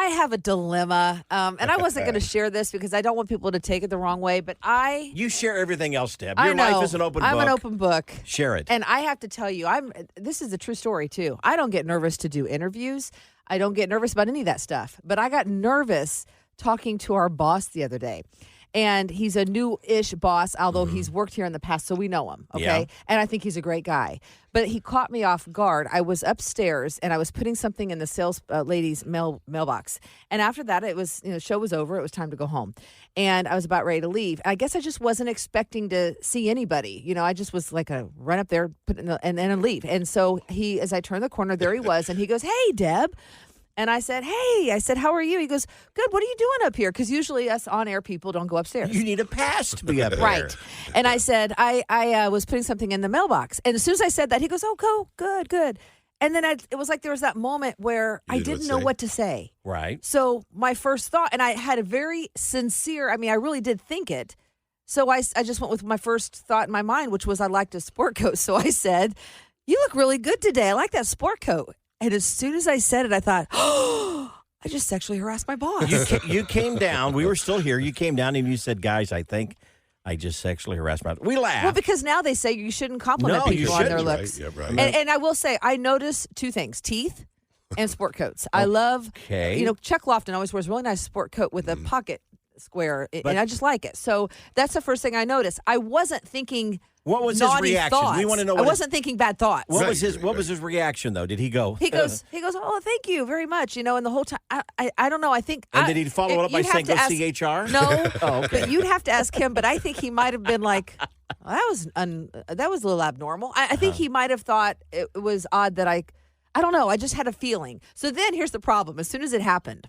I have a dilemma, and I wasn't going to share this because I don't want people to take it the wrong way, but You share everything else, Deb. I Your know. life is an open book. I'm an open book. Share it. And I have to tell you, this is a true story, too. I don't get nervous to do interviews. I don't get nervous about any of that stuff. But I got nervous talking to our boss the other day. And he's a new-ish boss, although he's worked here in the past, so we know him, okay? Yeah. And I think he's a great guy. But he caught me off guard. I was upstairs, and I was putting something in the sales lady's mailbox. And after that, it was, the show was over. It was time to go home. And I was about ready to leave. I guess I just wasn't expecting to see anybody. I just was like a run up there and then leave. And so as I turned the corner, there he was, and he goes, "Hey, Deb." And I said, "Hey," I said, "How are you?" He goes, "Good. What are you doing up here?" Because usually us on-air people don't go upstairs. You need a pass to be up there. Right. And I said, I was putting something in the mailbox. And as soon as I said that, he goes, "Oh, go, good." And then it was like there was that moment where I didn't know what to say. Right. So my first thought, and I had a very sincere, I really did think it. So I just went with my first thought in my mind, which was I liked a sport coat. So I said, "You look really good today. I like that sport coat." And as soon as I said it, I thought, "Oh, I just sexually harassed my boss." You came down. We were still here. You came down and you said, "Guys, I think I just sexually harassed my boss." We laughed. Well, because now they say you shouldn't compliment No, you people on their shouldn't. looks. Right. Yeah, right. And I will say, I notice two things: teeth and sport coats. I love, Chuck Lofton always wears a really nice sport coat with a pocket square, and I just like it. So that's the first thing I noticed. I wasn't thinking. What was his naughty reaction? Thoughts. We want to know. I wasn't thinking bad thoughts. What was his reaction though? Did he go? He goes, "Oh, thank you very much." And the whole time, I don't know. I think. And did he follow it up by saying, "Go see HR"? No. Oh, okay. But you'd have to ask him. But I think he might have been like, well, that was a little abnormal. I think he might have thought it was odd that I don't know. I just had a feeling. So then here's the problem. As soon as it happened,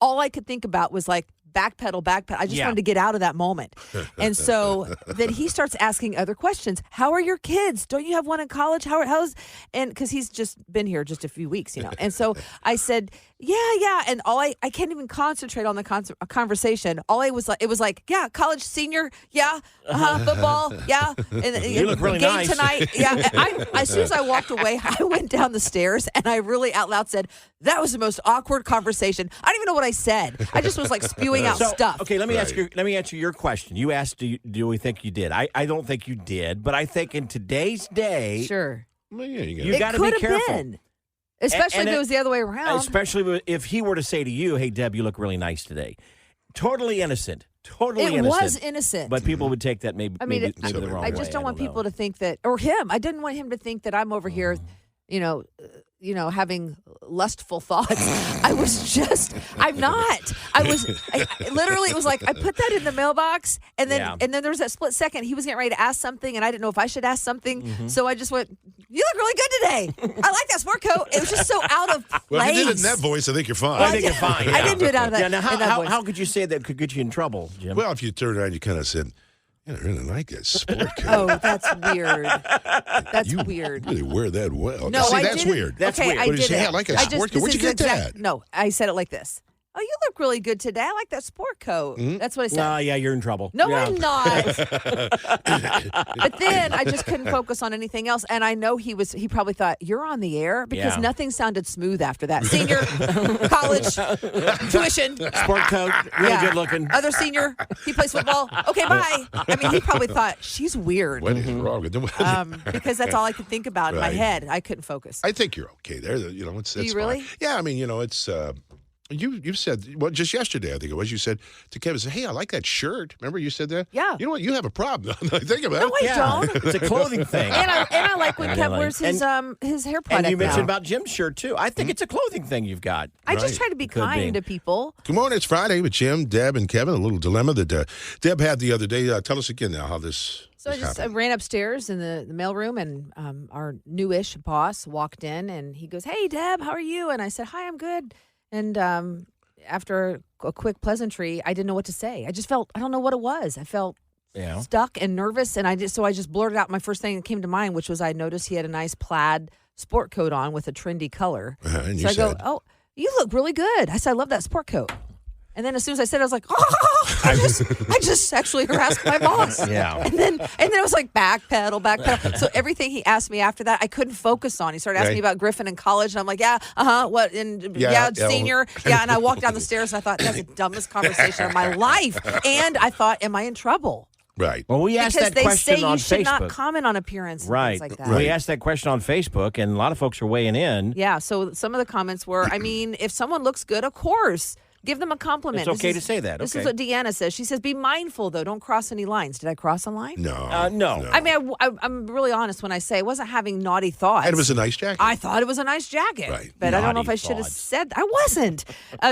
all I could think about was like, backpedal. I just wanted to get out of that moment. And so then he starts asking other questions. "How are your kids? Don't you have one in college? How's?" And because he's just been here just a few weeks, And so I said, yeah. And I can't even concentrate on the conversation. It was like, yeah, college senior, yeah, football, yeah. And you look really game nice tonight, yeah. As soon as I walked away, I went down the stairs and I really out loud said, "That was the most awkward conversation." I don't even know what I said. I just was like spewing out stuff. Okay, let me answer your question. You asked, do we think you did? I don't think you did, but I think in today's day, Sure, Well, yeah, you got to be careful. Been. Especially if it was the other way around. Especially if he were to say to you, "Hey, Deb, you look really nice today." Totally innocent. It was innocent. But people would take that maybe the wrong way. I just don't want people to think that, or him. I didn't want him to think that I'm over here, having lustful thoughts. I'm not. Literally, it was like, I put that in the mailbox, and then there was that split second. He was getting ready to ask something, and I didn't know if I should ask something. Mm-hmm. So I just went, "You look really good today. I like that sport coat." It was just so out of place. Well, if you did it in that voice, I think you're fine. I think you're fine. Yeah. I didn't do it out of that. Yeah, now, in that voice. how could you say that could get you in trouble, Jim? Well, if you turned around, you kind of said, "Yeah, I really like that sport coat." Oh, that's weird. That's weird. You really wear that well. No, See, I that's didn't. weird. That's okay, weird. I What did you did say? it. I like a sport coat. Where'd you get that? No, I said it like this. "Oh, you look really good today. I like that sport coat." Mm-hmm. That's what I said. Yeah, you're in trouble. No, yeah. I'm not. But then I just couldn't focus on anything else. And I know he probably thought, "You're on the air?" Because nothing sounded smooth after that. Senior, college, tuition. Sport coat, really good looking. Other senior, he plays football. Okay, bye. He probably thought, "She's weird." What is wrong with them? Because that's all I could think about in my Right. head. I couldn't focus. I think you're okay there. It's you really? fine. Yeah, it's. You've said, well, just yesterday, I think it was, you said to Kevin, "Hey, I like that shirt." Remember you said that? Yeah. You know what? You have a problem. I think about No, it. I don't. It's a clothing thing. And I like when Kev wears his hair product. And you mentioned now. about Jim's shirt, too. I think it's a clothing thing you've got. I just Right. try to be Could kind be. to people. Come on, it's Friday with Jim, Deb, and Kevin. A little dilemma that Deb had the other day. Tell us again now how this So I happened. ran upstairs in the mailroom, and our newish boss walked in, and he goes, "Hey, Deb, how are you?" And I said, "Hi, I'm good." And after a quick pleasantry, I didn't know what to say. I just felt, I don't know what it was. I felt stuck and nervous, and I just blurted out my first thing that came to mind, which was I noticed he had a nice plaid sport coat on with a trendy color. And So you I go, said, "Oh, you look really good." I said, "I love that sport coat." And then as soon as I said it, I was like, oh, I just sexually harassed my boss. Yeah. And then it was like backpedal. So everything he asked me after that, I couldn't focus on. He started asking me about Griffin in college, and I'm like, what? And senior. Yeah, and I walked down the stairs, and I thought, that's the dumbest conversation of my life. And I thought, am I in trouble? Right. Well, we asked that question on Facebook. Because they say you should not Facebook. comment on appearance and Right. things like that. Right. We asked that question on Facebook, and a lot of folks are weighing in. Yeah, so some of the comments were, I mean, if someone looks good, of course, give them a compliment. It's okay to say that. This Okay. is what Deanna says. She says, be mindful, though. Don't cross any lines. Did I cross a line? No. No. I mean, I'm really honest when I say I wasn't having naughty thoughts. And it was a nice jacket. I thought it was a nice jacket. Right. But I don't know if Naughty I should have thoughts. said I wasn't.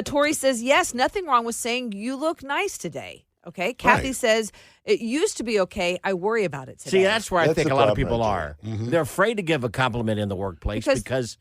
Tori says, yes, nothing wrong with saying you look nice today. Okay. Kathy Right. says, it used to be okay. I worry about it today. See, that's where I That's think the a lot of problem people right are. there. Mhm. They're afraid to give a compliment in the workplace because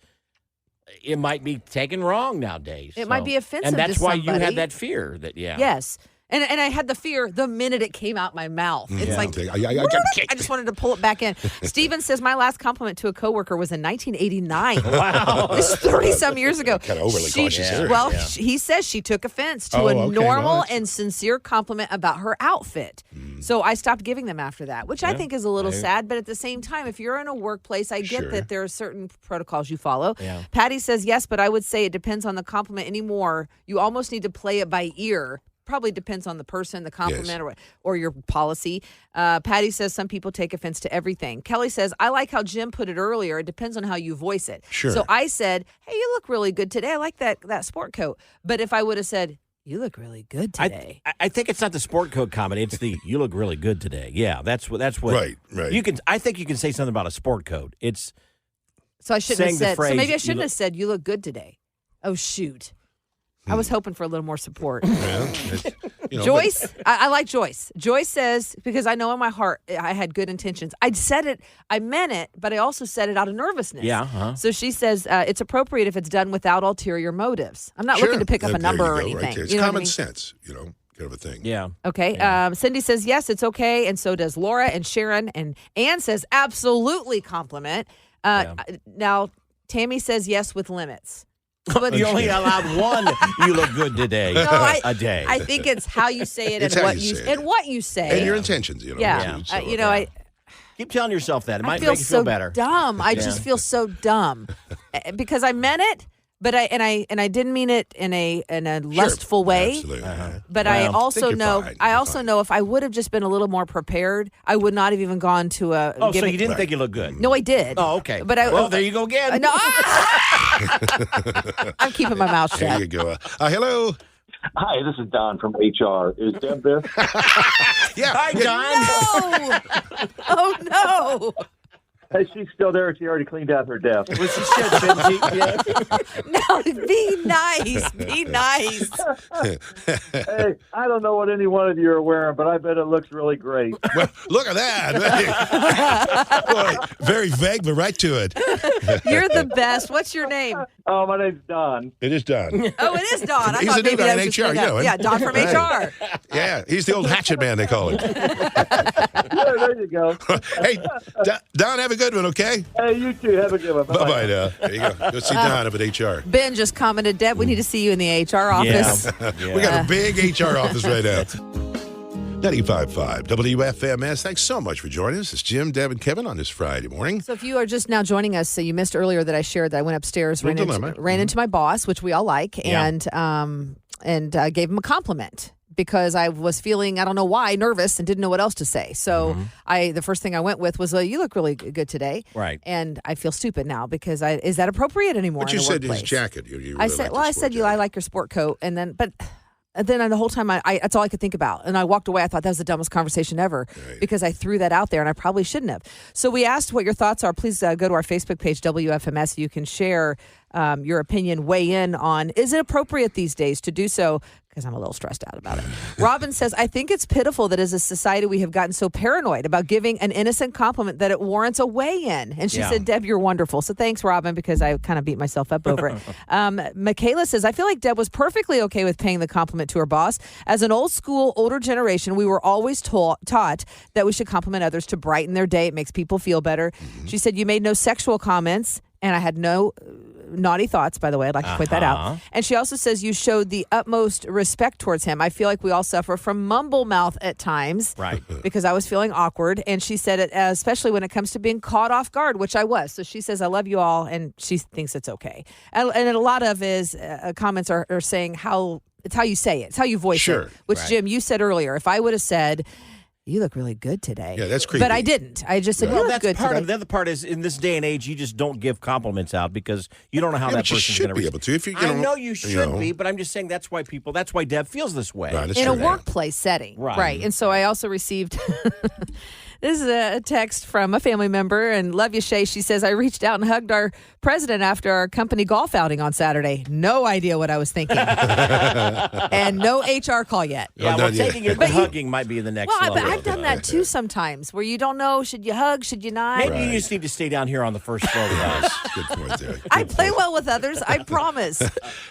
it might be taken wrong nowadays. It might be offensive and that's to why you somebody. had that fear that Yes. And I had the fear the minute it came out my mouth. It's like, I just wanted to pull it back in. Steven says, my last compliment to a coworker was in 1989. Wow. This is 30-some years ago. Kind of overly cautious here. Well, he says she took offense to Oh, a okay, normal well, and sincere compliment about her outfit. So I stopped giving them after that, which I think is a little sad. But at the same time, if you're in a workplace, I get Sure. that there are certain protocols you follow. Yeah. Patty says, yes, but I would say it depends on the compliment anymore. You almost need to play it by ear. Probably depends on the person, the compliment, or your policy. Patty says some people take offense to everything. Kelly says, I like how Jim put it earlier. It depends on how you voice it. Sure. So I said, hey, you look really good today. I like that sport coat. But if I would have said, you look really good today. I think it's not the sport coat comment. It's the you look really good today. Yeah, that's what. Right. You can. I think you can say something about a sport coat. It's So I shouldn't have saying the said, so phrase, maybe I you shouldn't look- have said, you look good today. Oh, shoot. I was hoping for a little more support. Yeah, Joyce, I like Joyce. Joyce says, because I know in my heart I had good intentions. I said it, I meant it, but I also said it out of nervousness. Yeah, uh-huh. So she says it's appropriate if it's done without ulterior motives. I'm not looking to pick up a number or anything. Right there. It's You know what I common mean? sense, kind of a thing. yeah. Okay. Cindy says, yes, it's okay. And so does Laura and Sharon. And Ann says, absolutely compliment. Now, Tammy says, yes, with limits. But You only allowed one. You look good today. A day. I think it's how you say it It's and how what you you say it. and what you say. And your intentions, Yeah. too, so, I Keep telling yourself that. It might feel make you so feel better. dumb. I just feel so dumb because I meant it, but I didn't mean it in a lustful way. Absolutely. But I Well, also you're know fine. I You're also fine. know if I would have just been a little more prepared, I would not have even gone to a. Oh, so giving- you didn't think you looked good? No, I did. Oh, okay. But well, there you go again. No, I'm keeping my mouth There shut. you go. Hello. Hi, this is Don from HR. Is Deb there? Yeah. Hi, Don. No. Oh no. Hey, she's still there. She already cleaned out her desk. Well, she should, shouldn't she? Yeah. No, be nice. Be nice. Hey, I don't know what any one of you are wearing, but I bet it looks really great. Well, look at that. Boy, very vague, but right to it. You're the best. What's your name? Oh, my name's Don. It is done. Oh, it is Don. I He's thought the new maybe guy that in was HR, just you know him. Yeah, Don from Right. HR. Yeah, he's the old hatchet man, they call him. Yeah, there you go. Hey, Don, have a good one, okay? Hey, you too. Have a good one. Bye-bye now. There you go. Go see Don up at HR. Ben just commented, Deb, we need to see you in the HR office. Yeah. We got a big HR office right now. 95.5 WFMS. Thanks so much for joining us. It's Jim, Deb, and Kevin on this Friday morning. So if you are just now joining us, so you missed earlier that I shared that I went upstairs, ran into my boss, which we all like, Yeah. and gave him a compliment because I was feeling, I don't know why, nervous and didn't know what else to say. So the first thing I went with was, you look really good today. Right. And I feel stupid now because is that appropriate anymore? But in you a said workplace? his jacket. You really I said, liked his I sport said, I jacket. like your sport coat. And then the whole time, I that's all I could think about. And I walked away. I thought that was the dumbest conversation ever because I threw that out there and I probably shouldn't have. So we asked what your thoughts are. Please go to our Facebook page, WFMS. You can share your opinion, weigh in on, is it appropriate these days to do so? Because I'm a little stressed out about it. Robin says, I think it's pitiful that as a society we have gotten so paranoid about giving an innocent compliment that it warrants a weigh-in. And she said, Deb, you're wonderful. So thanks, Robin, because I kind of beat myself up over it. Michaela says, I feel like Deb was perfectly okay with paying the compliment to her boss. As an old school, older generation, we were always taught that we should compliment others to brighten their day. It makes people feel better. She said, you made no sexual comments, and I had no naughty thoughts, by the way. I'd like to point that out. And she also says you showed the utmost respect towards him. I feel like we all suffer from mumble mouth at times. Right. Because I was feeling awkward. And she said it, especially when it comes to being caught off guard, which I was. So she says, I love you all. And she thinks it's okay. And a lot of his comments are saying it's how you say it. It's how you voice it. Which, Jim, you said earlier, if I would have said, you look really good today. Yeah, that's creepy. But I didn't. I just said, you look good today. The other part is, in this day and age, you just don't give compliments out because you don't know how that person's going to be able to. If you I know you should be, but I'm just saying that's why Deb feels this way. Right, in a workplace setting. Right. And so I also received... This is a text from a family member, and love you, Shay. She says, I reached out and hugged our president after our company golf outing on Saturday. No idea what I was thinking. And no HR call yet. Yeah, taking it, but hugging might be the next level. But I've done that too sometimes, where you don't know, should you hug, should you not? Maybe you just need to stay down here on the first floor with us. Good point there. I play well with others, I promise.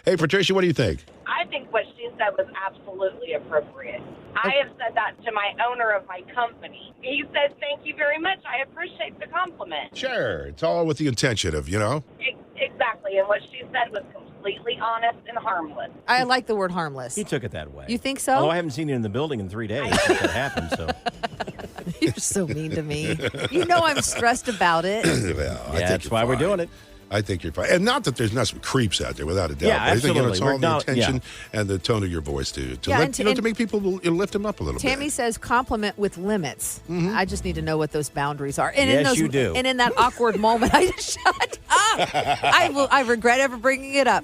Hey, Patricia, what do you think? I think what she said was absolutely appropriate. I have said that to my owner of my company. He said, thank you very much. I appreciate the compliment. Sure. It's all with the intention of, Exactly. And what she said was completely honest and harmless. I like the word harmless. He took it that way. You think so? Although I haven't seen you in the building in 3 days since that happened, so... You're so mean to me. You know I'm stressed about it. That's why we're doing it. I think you're fine. And not that there's not some creeps out there, without a doubt. Yeah, but absolutely. I think it's all the intention and the tone of your voice to make people lift them up a little bit. Tammy says compliment with limits. Mm-hmm. I just need to know what those boundaries are. And yes, you do. And in that awkward moment, I just shut up. I regret ever bringing it up.